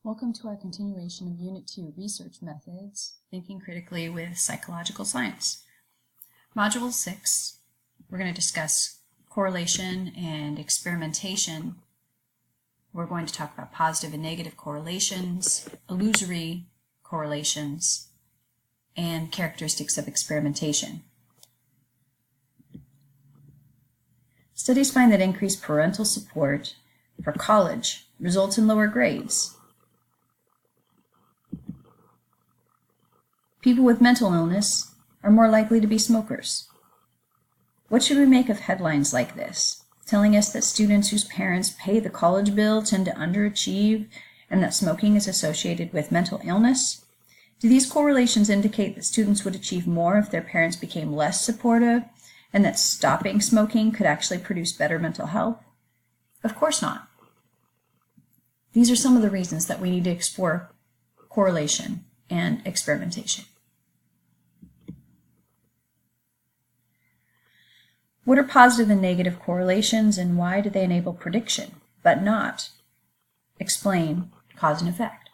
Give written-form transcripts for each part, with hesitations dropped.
Welcome to our continuation of Unit 2, Research Methods, Thinking Critically with Psychological Science. Module 6, we're going to discuss correlation and experimentation. We're going to talk about positive and negative correlations, illusory correlations, and characteristics of experimentation. Studies find that increased parental support for college results in lower grades. People with mental illness are more likely to be smokers. What should we make of headlines like this, telling us that students whose parents pay the college bill tend to underachieve and that smoking is associated with mental illness? Do these correlations indicate that students would achieve more if their parents became less supportive and that stopping smoking could actually produce better mental health? Of course not. These are some of the reasons that we need to explore correlation and experimentation. What are positive and negative correlations, and why do they enable prediction, but not explain cause and effect?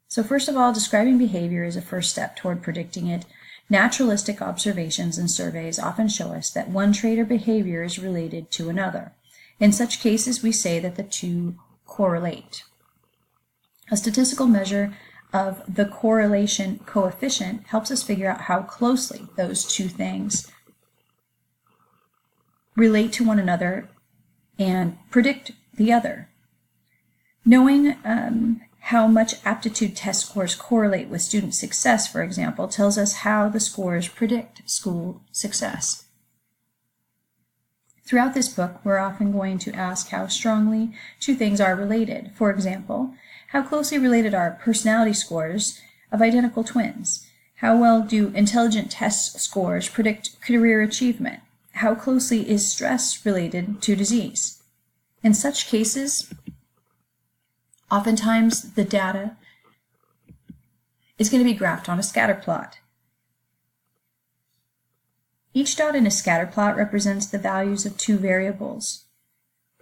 So first of all, describing behavior is a first step toward predicting it. Naturalistic observations and surveys often show us that one trait or behavior is related to another. In such cases, we say that the two correlate. A statistical measure of the correlation coefficient helps us figure out how closely those two things relate to one another and predict the other. Knowing how much aptitude test scores correlate with student success, for example, tells us how the scores predict school success. Throughout this book, we're often going to ask how strongly two things are related. For example, how closely related are personality scores of identical twins? How well do intelligent test scores predict career achievement? How closely is stress related to disease? In such cases, oftentimes the data is going to be graphed on a scatter plot. Each dot in a scatter plot represents the values of two variables.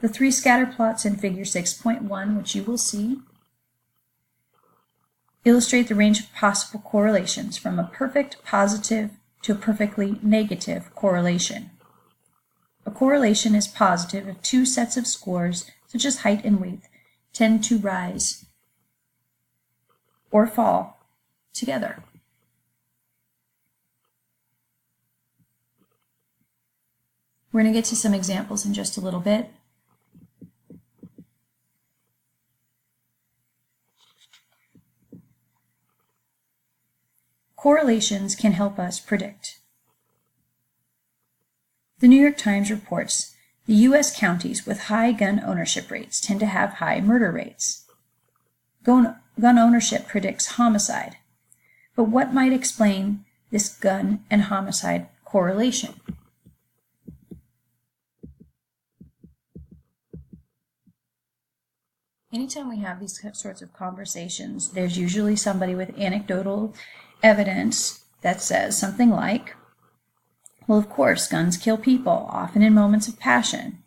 The three scatter plots in figure 6.1, which you will see, illustrate the range of possible correlations from a perfect positive to a perfectly negative correlation. A correlation is positive if two sets of scores, such as height and weight, tend to rise or fall together. We're going to get to some examples in just a little bit. Correlations can help us predict. The New York Times reports the U.S. counties with high gun ownership rates tend to have high murder rates. Gun ownership predicts homicide. But what might explain this gun and homicide correlation? Anytime we have these sorts of conversations, there's usually somebody with anecdotal evidence that says something like, well, of course, guns kill people, often in moments of passion.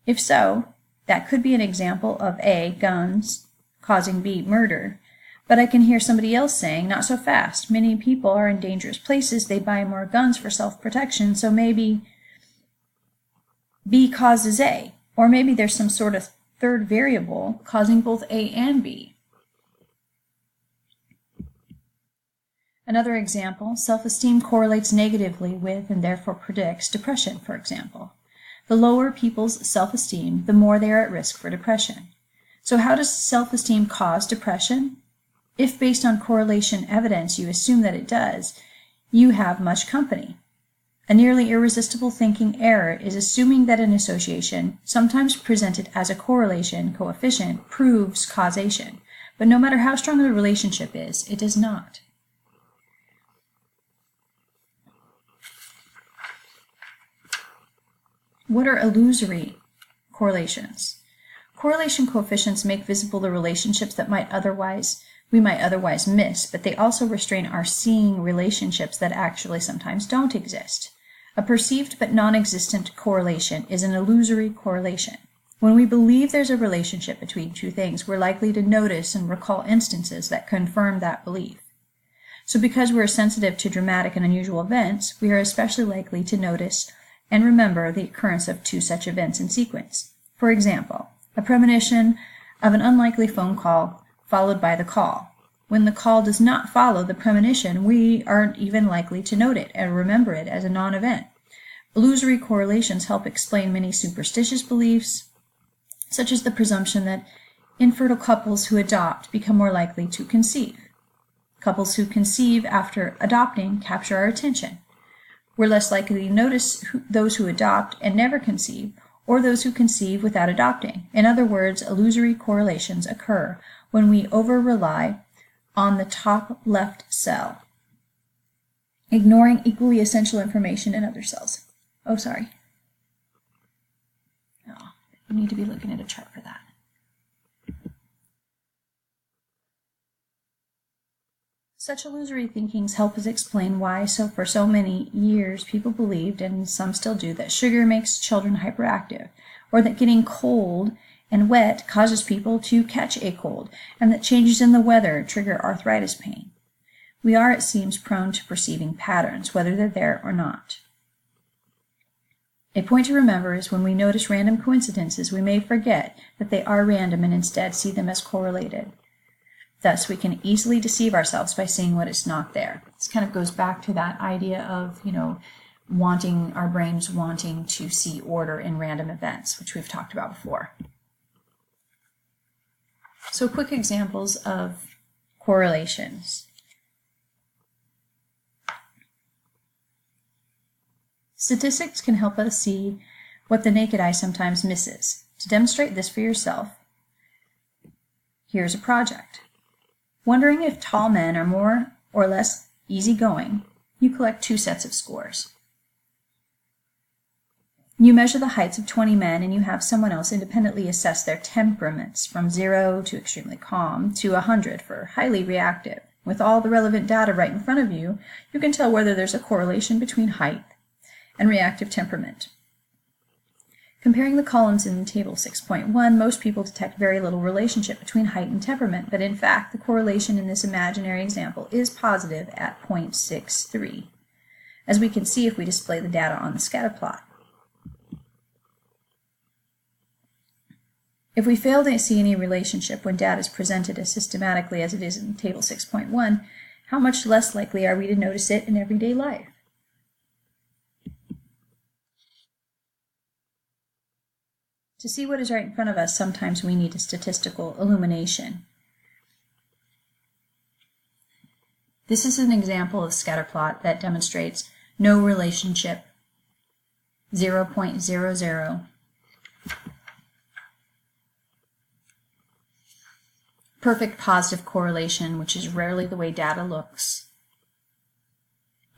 If so, that could be an example of A, guns causing B, murder. But I can hear somebody else saying, not so fast. Many people are in dangerous places. They buy more guns for self-protection, so maybe B causes A. Or maybe there's some sort of third variable causing both A and B. Another example, self-esteem correlates negatively with and therefore predicts depression, for example. The lower people's self-esteem, the more they are at risk for depression. So how does self-esteem cause depression? If based on correlation evidence you assume that it does, you have much company. A nearly irresistible thinking error is assuming that an association, sometimes presented as a correlation coefficient, proves causation. But no matter how strong the relationship is, it does not. What are illusory correlations? Correlation coefficients make visible the relationships that we might otherwise miss, but they also restrain our seeing relationships that actually sometimes don't exist. A perceived but non-existent correlation is an illusory correlation. When we believe there's a relationship between two things, we're likely to notice and recall instances that confirm that belief. So because we're sensitive to dramatic and unusual events, we are especially likely to notice and remember the occurrence of two such events in sequence. For example, a premonition of an unlikely phone call followed by the call. When the call does not follow the premonition, we aren't even likely to note it and remember it as a non-event. Illusory correlations help explain many superstitious beliefs, such as the presumption that infertile couples who adopt become more likely to conceive. Couples who conceive after adopting capture our attention. We're less likely to notice those who adopt and never conceive, or those who conceive without adopting. In other words, illusory correlations occur when we over-rely on the top left cell, ignoring equally essential information in other cells. Oh, sorry. Oh, you need to be looking at a chart for that. Such illusory thinkings help us explain why for so many years people believed, and some still do, that sugar makes children hyperactive, or that getting cold and wet causes people to catch a cold, and that changes in the weather trigger arthritis pain. We are, it seems, prone to perceiving patterns, whether they're there or not. A point to remember is when we notice random coincidences, we may forget that they are random and instead see them as correlated. Thus, we can easily deceive ourselves by seeing what is not there. This kind of goes back to that idea of, our brains wanting to see order in random events, which we've talked about before. So, quick examples of correlations. Statistics can help us see what the naked eye sometimes misses. To demonstrate this for yourself, here's a project. Wondering if tall men are more or less easygoing, you collect two sets of scores. You measure the heights of 20 men and you have someone else independently assess their temperaments from 0 to extremely calm to 100 for highly reactive. With all the relevant data right in front of you, you can tell whether there's a correlation between height and reactive temperament. Comparing the columns in Table 6.1, most people detect very little relationship between height and temperament, but in fact, the correlation in this imaginary example is positive at 0.63, as we can see if we display the data on the scatter plot. If we fail to see any relationship when data is presented as systematically as it is in Table 6.1, how much less likely are we to notice it in everyday life? To see what is right in front of us, sometimes we need a statistical illumination. This is an example of scatter plot that demonstrates no relationship, 0.00. Perfect positive correlation, which is rarely the way data looks,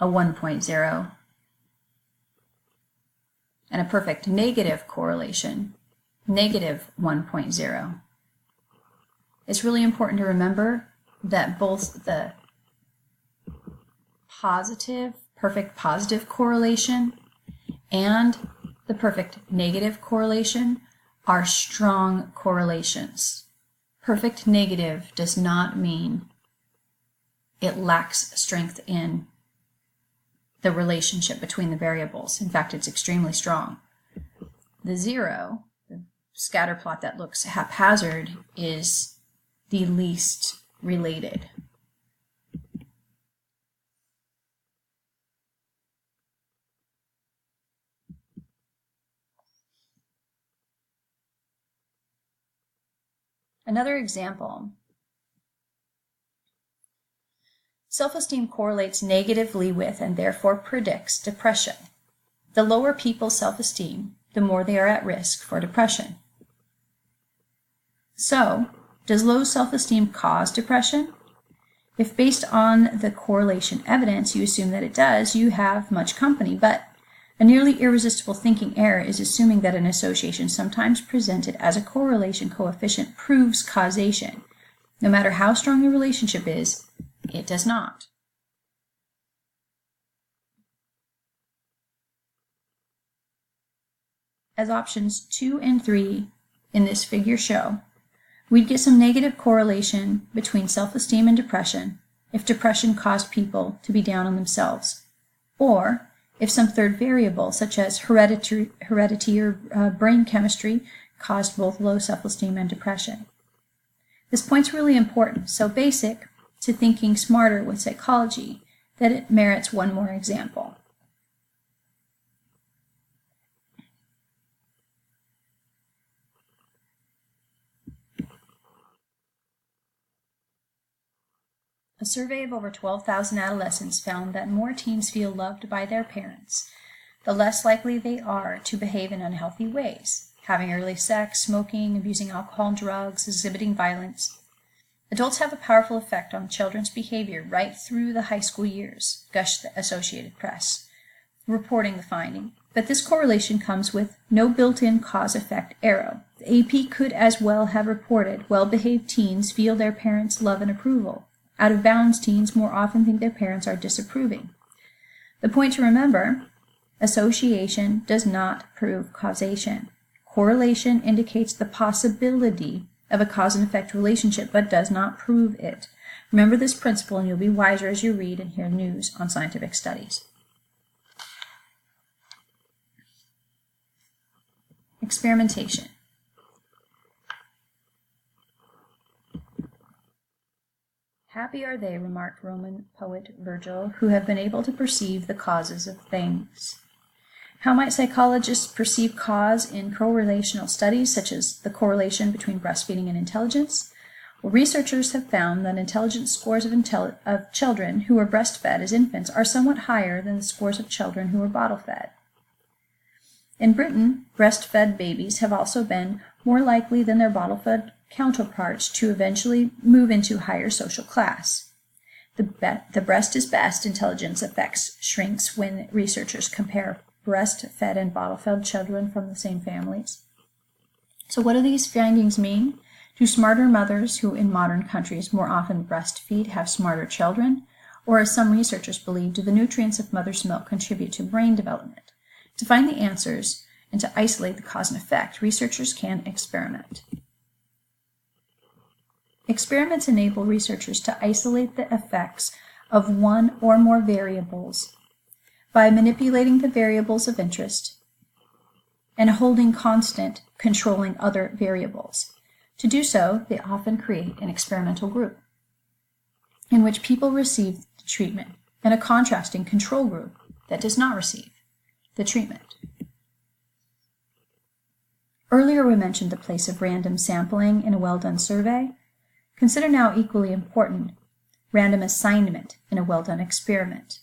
a 1.0. And a perfect negative correlation, negative 1.0. It's really important to remember that both the perfect positive correlation and the perfect negative correlation are strong correlations. Perfect negative does not mean it lacks strength in the relationship between the variables. In fact, it's extremely strong. The 0, the scatter plot that looks haphazard, is the least related. Another example. Self-esteem correlates negatively with and therefore predicts depression. The lower people's self-esteem, the more they are at risk for depression. So, does low self-esteem cause depression? If based on the correlation evidence you assume that it does, you have much company, but a nearly irresistible thinking error is assuming that an association sometimes presented as a correlation coefficient proves causation. No matter how strong the relationship is, it does not. As options 2 and 3 in this figure show, we'd get some negative correlation between self-esteem and depression if depression caused people to be down on themselves, or if some third variable, such as heredity or brain chemistry, caused both low self-esteem and depression. This point's really important, so basic to thinking smarter with psychology that it merits one more example. A survey of over 12,000 adolescents found that more teens feel loved by their parents, the less likely they are to behave in unhealthy ways, having early sex, smoking, abusing alcohol and drugs, exhibiting violence. Adults have a powerful effect on children's behavior right through the high school years, gushed the Associated Press, reporting the finding. But this correlation comes with no built-in cause-effect arrow. The AP could as well have reported well-behaved teens feel their parents' love and approval. Out-of-bounds teens more often think their parents are disapproving. The point to remember, association does not prove causation. Correlation indicates the possibility of a cause and effect relationship, but does not prove it. Remember this principle and you'll be wiser as you read and hear news on scientific studies. Experimentation. Happy are they, remarked Roman poet Virgil, who have been able to perceive the causes of things. How might psychologists perceive cause in correlational studies, such as the correlation between breastfeeding and intelligence? Well, researchers have found that intelligence scores of children who were breastfed as infants are somewhat higher than the scores of children who were bottle-fed. In Britain, breastfed babies have also been more likely than their bottle-fed counterparts to eventually move into higher social class. The breast is best intelligence effects shrinks when researchers compare breastfed and bottle-fed children from the same families. So what do these findings mean? Do smarter mothers who in modern countries more often breastfeed have smarter children? Or as some researchers believe, do the nutrients of mother's milk contribute to brain development? To find the answers and to isolate the cause and effect, researchers can experiment. Experiments enable researchers to isolate the effects of one or more variables by manipulating the variables of interest and holding constant, controlling other variables. To do so, they often create an experimental group in which people receive the treatment and a contrasting control group that does not receive the treatment. Earlier we mentioned the place of random sampling in a well-done survey. Consider now equally important random assignment in a well-done experiment.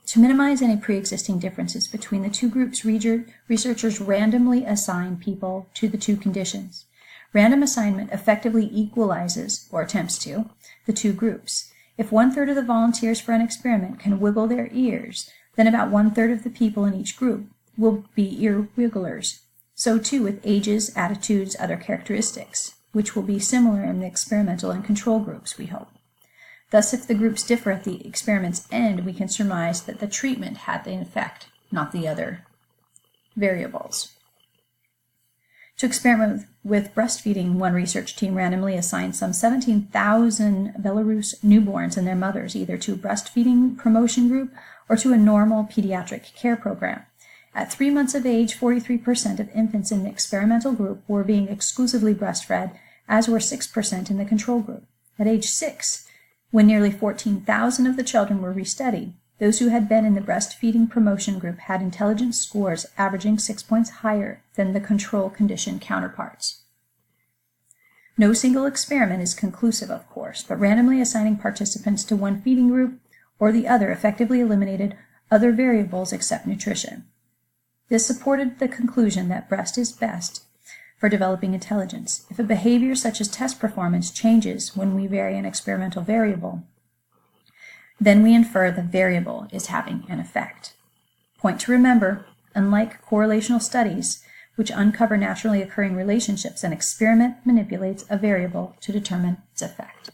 To minimize any pre-existing differences between the two groups, researchers randomly assign people to the two conditions. Random assignment effectively equalizes, or attempts to, the two groups. If 1/3 of the volunteers for an experiment can wiggle their ears, then about 1/3 of the people in each group will be ear wigglers. So too with ages, attitudes, other characteristics, which will be similar in the experimental and control groups, we hope. Thus, if the groups differ at the experiment's end, we can surmise that the treatment had the effect, not the other variables. To experiment with breastfeeding, one research team randomly assigned some 17,000 Belarus newborns and their mothers either to a breastfeeding promotion group or to a normal pediatric care program. At 3 months of age, 43% of infants in the experimental group were being exclusively breastfed, as were 6% in the control group. At age 6, when nearly 14,000 of the children were restudied, those who had been in the breastfeeding promotion group had intelligence scores averaging 6 points higher than the control condition counterparts. No single experiment is conclusive, of course, but randomly assigning participants to one feeding group or the other effectively eliminated other variables except nutrition. This supported the conclusion that breast is best for developing intelligence. If a behavior such as test performance changes when we vary an experimental variable, then we infer the variable is having an effect. Point to remember, unlike correlational studies, which uncover naturally occurring relationships, an experiment manipulates a variable to determine its effect.